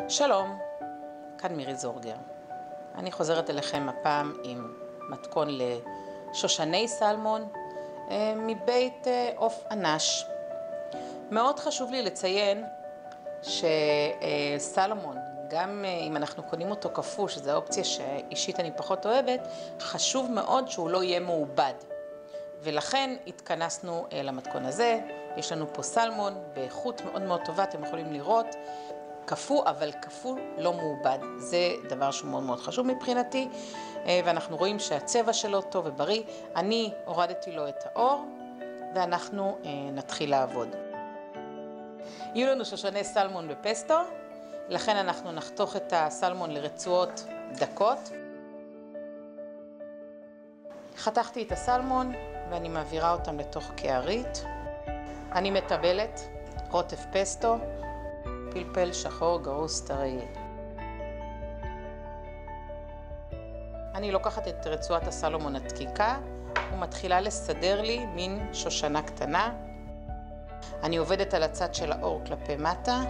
שלום, כאן מירי זורגר. אני חוזרת אליכם הפעם עם מתכון לשושני סלמון מבית עוף אנש. מאוד חשוב לי לציין שסלמון, גם אם אנחנו קונים אותו קפוא, שזו האופציה שאישית אני פחות אוהבת, חשוב מאוד שהוא לא יהיה מעובד. ולכן התכנסנו למתכון הזה. יש לנו פה סלמון באיכות מאוד מאוד טובה, אתם יכולים לראות. קפוא, אבל קפוא לא מעובד. זה דבר שהוא מאוד מאוד חשוב מבחינתי, ואנחנו רואים שהצבע שלו טוב ובריא. אני הורדתי לו את האור, ואנחנו נתחיל לעבוד. יהיו לנו שושני סלמון בפסטו, לכן אנחנו נחתוך את הסלמון לרצועות דקות. חתכתי את הסלמון, ואני מעבירה אותם לתוך קערית. אני מטבלת רוטף פסטו, פלפל שחור גרוס טרי. אני לוקחת את רצועת הסלמון הדקיקה ומתחילה לסדר לי מין שושנה קטנה. אני עובדת על הצד של האור כלפי מטה.